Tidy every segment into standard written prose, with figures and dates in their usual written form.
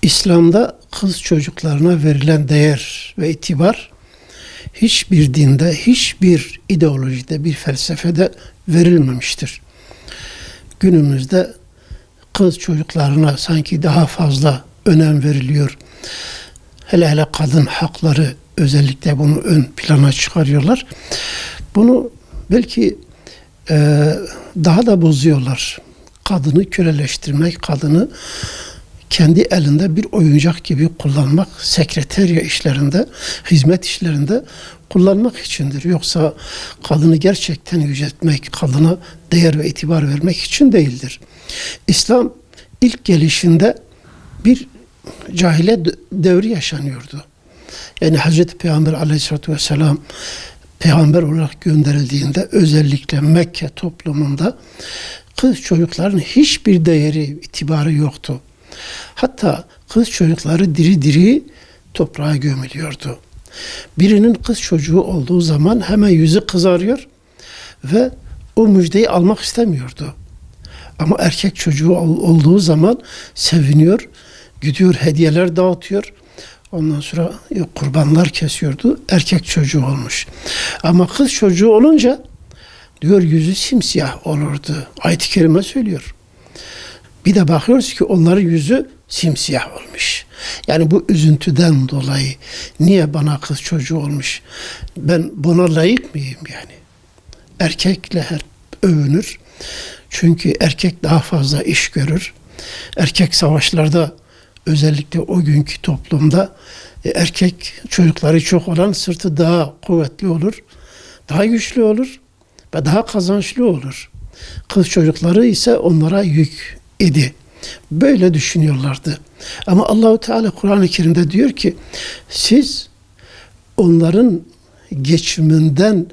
İslam'da kız çocuklarına verilen değer ve itibar hiçbir dinde, hiçbir ideolojide, bir felsefede verilmemiştir. Günümüzde kız çocuklarına sanki daha fazla önem veriliyor. Hele hele kadın hakları özellikle bunu ön plana çıkarıyorlar. Bunu belki daha da bozuyorlar. Kadını köleleştirmek, kadını kendi elinde bir oyuncak gibi kullanmak, sekreterya işlerinde, hizmet işlerinde kullanmak içindir. Yoksa kadını gerçekten yüceltmek, kadına değer ve itibar vermek için değildir. İslam ilk gelişinde bir cahiliye devri yaşanıyordu. Yani Hazreti Peygamber Aleyhisselatü Vesselam peygamber olarak gönderildiğinde özellikle Mekke toplumunda kız çocukların hiçbir değeri, itibarı yoktu. Hatta kız çocukları diri diri toprağa gömülüyordu. Birinin kız çocuğu olduğu zaman hemen yüzü kızarıyor ve o müjdeyi almak istemiyordu. Ama erkek çocuğu olduğu zaman seviniyor, gidiyor hediyeler dağıtıyor. Ondan sonra kurbanlar kesiyordu. Erkek çocuğu olmuş. Ama kız çocuğu olunca diyor yüzü simsiyah olurdu. Ayet-i Kerime söylüyor. Bir de bakıyoruz ki onların yüzü simsiyah olmuş. Yani bu üzüntüden dolayı niye bana kız çocuğu olmuş? Ben buna layık mıyım yani? Erkekle hep övünür. Çünkü erkek daha fazla iş görür. Erkek savaşlarda özellikle o günkü toplumda erkek çocukları çok olan sırtı daha kuvvetli olur. Daha güçlü olur ve daha kazançlı olur. Kız çocukları ise onlara yük idi. Böyle düşünüyorlardı. Ama Allahu Teala Kur'an-ı Kerim'de diyor ki siz onların geçiminden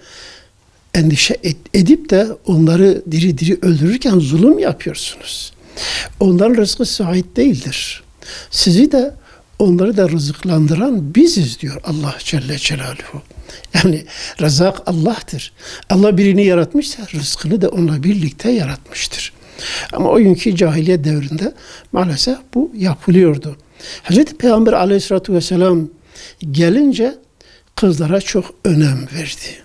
endişe edip de onları diri diri öldürürken zulüm yapıyorsunuz. Onların rızkı size ait değildir. Sizi de onları da rızıklandıran biziz diyor Allah Celle Celaluhu. Yani rızak Allah'tır. Allah birini yaratmışsa rızkını da onunla birlikte yaratmıştır. Ama o günkü cahiliye devrinde maalesef bu yapılıyordu. Hazreti Peygamber Aleyhisselatü Vesselam gelince kızlara çok önem verdi.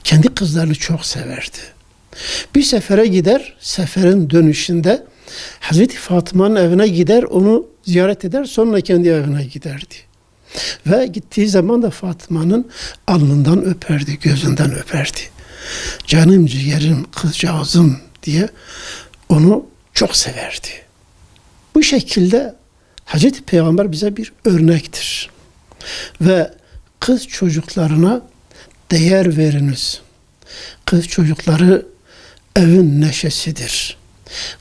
Kendi kızlarını çok severdi. Bir sefere gider, seferin dönüşünde Hazreti Fatıma'nın evine gider, onu ziyaret eder, sonra kendi evine giderdi. Ve gittiği zaman da Fatıma'nın alnından öperdi, gözünden öperdi. Canım ciğerim, kızcağızım diye onu çok severdi. Bu şekilde Hazreti Peygamber bize bir örnektir. Ve kız çocuklarına değer veriniz. Kız çocukları evin neşesidir.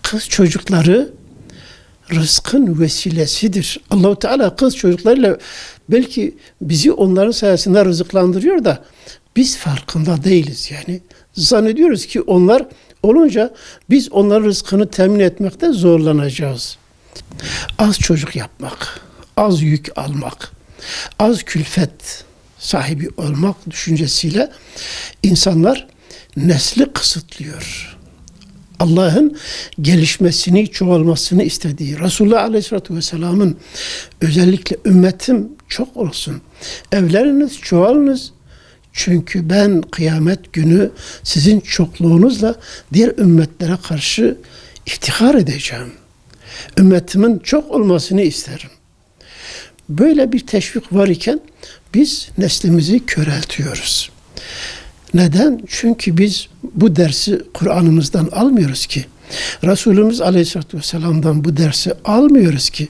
Kız çocukları rızkın vesilesidir. Allahu Teala kız çocuklarıyla belki bizi onların sayesinde rızıklandırıyor da biz farkında değiliz yani. Zannediyoruz ki onlar olunca biz onların rızkını temin etmekte zorlanacağız. Az çocuk yapmak, az yük almak, az külfet sahibi olmak düşüncesiyle insanlar nesli kısıtlıyor. Allah'ın gelişmesini, çoğalmasını istediği, Resulullah Aleyhisselatü Vesselam'ın özellikle ümmetim çok olsun, evleriniz, çoğalınız, çünkü ben kıyamet günü sizin çokluğunuzla diğer ümmetlere karşı iftihar edeceğim. Ümmetimin çok olmasını isterim. Böyle bir teşvik var iken biz neslimizi köreltiyoruz. Neden? Çünkü biz bu dersi Kur'an'ımızdan almıyoruz ki. Resulümüz Aleyhisselatü Vesselam'dan bu dersi almıyoruz ki.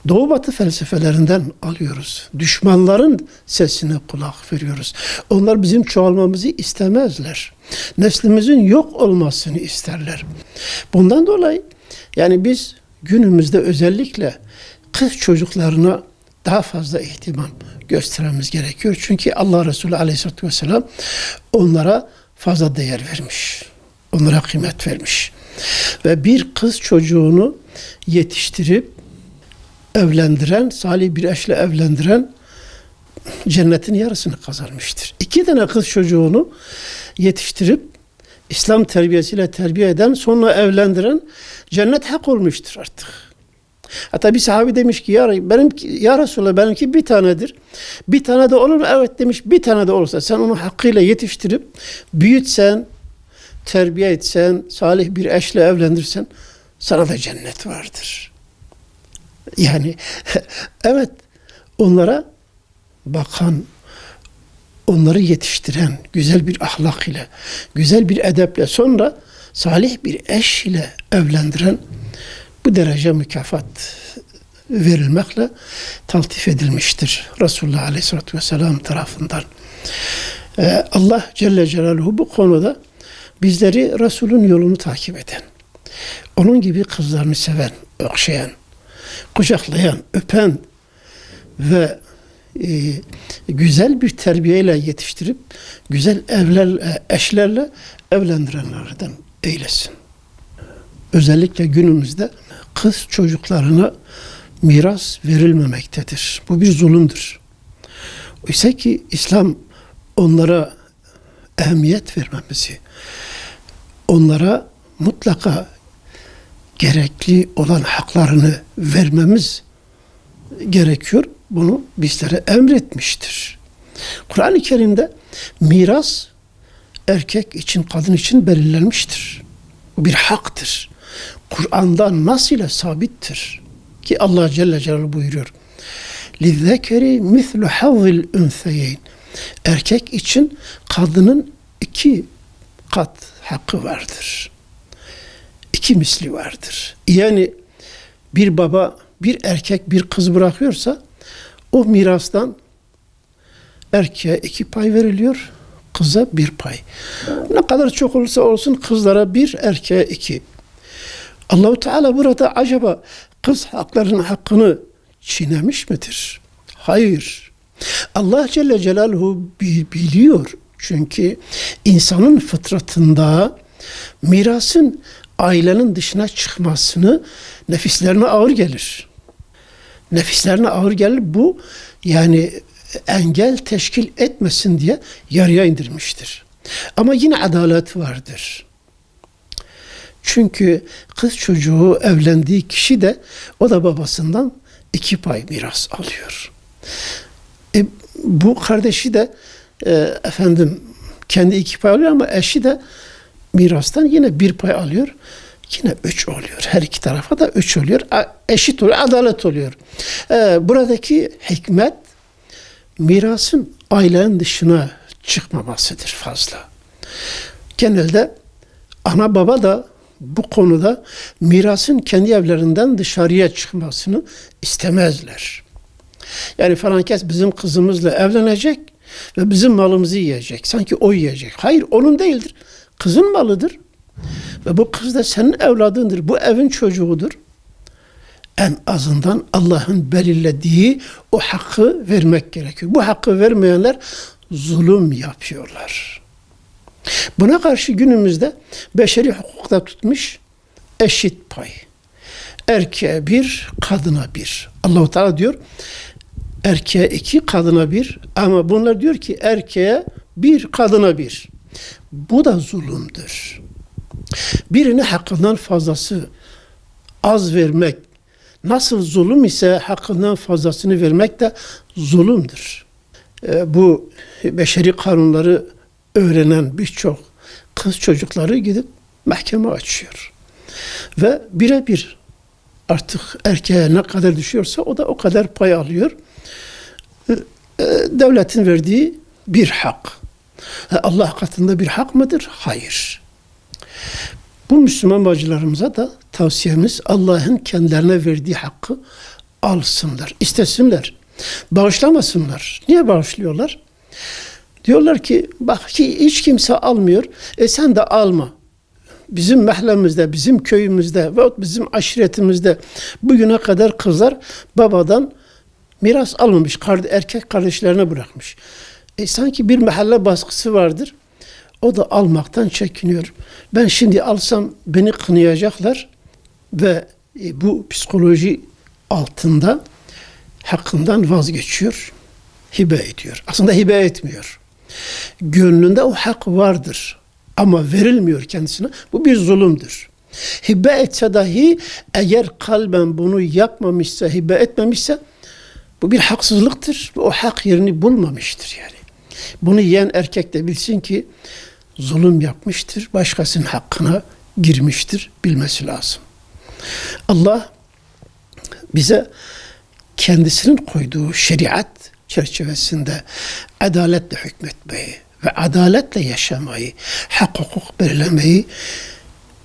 Doğu Batı felsefelerinden alıyoruz. Düşmanların sesine kulak veriyoruz. Onlar bizim çoğalmamızı istemezler. Neslimizin yok olmasını isterler. Bundan dolayı yani biz günümüzde özellikle kız çocuklarına daha fazla ihtimam göstermemiz gerekiyor. Çünkü Allah Resulü Aleyhisselatü Vesselam onlara fazla değer vermiş. Onlara kıymet vermiş. Ve bir kız çocuğunu yetiştirip evlendiren, salih bir eşle evlendiren cennetin yarısını kazanmıştır. 2 tane kız çocuğunu yetiştirip İslam terbiyesiyle terbiye eden, sonra evlendiren cennet hak olmuştur artık. Hatta bir sahabi demiş ki ya Resulallah benimki bir tanedir. Bir tane de olur mu? Evet demiş, bir tane de olursa sen onu hakkıyla yetiştirip büyütsen, terbiye etsen, salih bir eşle evlendirsen sana da cennet vardır. Yani evet, onlara bakan, onları yetiştiren, güzel bir ahlak ile, güzel bir edeple, sonra salih bir eş ile evlendiren bu derece mükafat verilmekle taltif edilmiştir Resulullah Aleyhisselatü Vesselam tarafından. Allah Celle Celaluhu bu konuda bizleri Resul'ün yolunu takip eden, onun gibi kızlarını seven, okşayan, kucaklayan, öpen ve güzel bir terbiyeyle yetiştirip güzel eşlerle evlendirenlerden eylesin. Özellikle günümüzde kız çocuklarına miras verilmemektedir. Bu bir zulümdür. Oysa ki İslam onlara ehemmiyet vermemizi, onlara mutlaka gerekli olan haklarını vermemiz gerekiyor. Bunu bizlere emretmiştir. Kur'an-ı Kerim'de miras erkek için, kadın için belirlenmiştir. Bu bir haktır. Kur'an'da nas ile sabittir. Ki Allah Celle Celaluhu buyuruyor. لِذَّكَرِ مِثْلُ حَظِّ الْاُنْثَيَيْنِ Erkek için kadının 2 kat hakkı vardır. 2 misli vardır. Yani bir baba bir erkek bir kız bırakıyorsa o mirastan erkeğe 2 pay veriliyor, kıza 1 pay. Ne kadar çok olursa olsun kızlara 1, erkeğe 2. Allah-u Teala burada acaba kız haklarının hakkını çiğnemiş midir? Hayır. Allah Celle Celaluhu biliyor. Çünkü insanın fıtratında mirasın ailenin dışına çıkmasını nefislerine ağır gelir. Nefislerine ağır gelir. Bu yani engel teşkil etmesin diye yarıya indirmiştir. Ama yine adalet vardır. Çünkü kız çocuğu evlendiği kişi de o da babasından 2 pay miras alıyor. Bu kardeşi de kendi 2 pay alıyor ama eşi de mirastan yine 1 pay alıyor. Yine 3 oluyor. Her iki tarafa da 3 oluyor. Eşit oluyor, adalet oluyor. Buradaki hikmet mirasın ailenin dışına çıkmamasıdır fazla. Genelde ana baba da bu konuda mirasın kendi evlerinden dışarıya çıkmasını istemezler. Yani falan kes bizim kızımızla evlenecek ve bizim malımızı yiyecek. Sanki o yiyecek. Hayır, onun değildir. Kızın malıdır. Ve bu kız da senin evladındır. Bu evin çocuğudur. En azından Allah'ın belirlediği o hakkı vermek gerekiyor. Bu hakkı vermeyenler zulüm yapıyorlar. Buna karşı günümüzde beşeri hukukta tutmuş eşit pay. Erkeğe 1, kadına 1. Allah-u Teala diyor erkeğe 2, kadına 1. Ama bunlar diyor ki erkeğe 1, kadına 1. Bu da zulümdür. Birine hakkından fazlası az vermek nasıl zulüm ise hakkından fazlasını vermek de zulümdür. Bu beşeri kanunları öğrenen birçok kız çocukları gidip mahkeme açıyor. Ve birebir artık erkeğe ne kadar düşüyorsa o da o kadar pay alıyor. Devletin verdiği bir hak. Allah katında bir hak mıdır? Hayır. Bu Müslüman bacılarımıza da tavsiyemiz Allah'ın kendilerine verdiği hakkı alsınlar, istesinler, bağışlamasınlar. Niye bağışlıyorlar? Diyorlar ki bak ki hiç kimse almıyor, sen de alma. Bizim mahallemizde, bizim köyümüzde ve bizim aşiretimizde bugüne kadar kızlar babadan miras almamış, erkek kardeşlerine bırakmış. Sanki bir mahalle baskısı vardır. O da almaktan çekiniyor. Ben şimdi alsam beni kınayacaklar ve bu psikoloji altında hakkından vazgeçiyor, hibe ediyor. Aslında hibe etmiyor. Gönlünde o hak vardır ama verilmiyor kendisine. Bu bir zulümdür. Hibe etse dahi eğer kalben bunu yapmamışsa, hibe etmemişse bu bir haksızlıktır. O hak yerini bulmamıştır yani. Bunu yiyen erkek de bilsin ki zulüm yapmıştır. Başkasının hakkına girmiştir. Bilmesi lazım. Allah bize kendisinin koyduğu şeriat çerçevesinde adaletle hükmetmeyi ve adaletle yaşamayı, hak hukuk belirlemeyi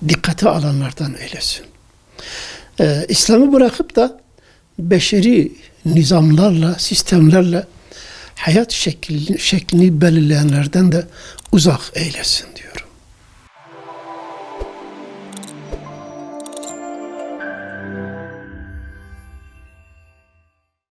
dikkate alanlardan eylesin. İslam'ı bırakıp da beşeri nizamlarla, sistemlerle hayat şeklini belirleyenlerden de uzak eylesin diyorum.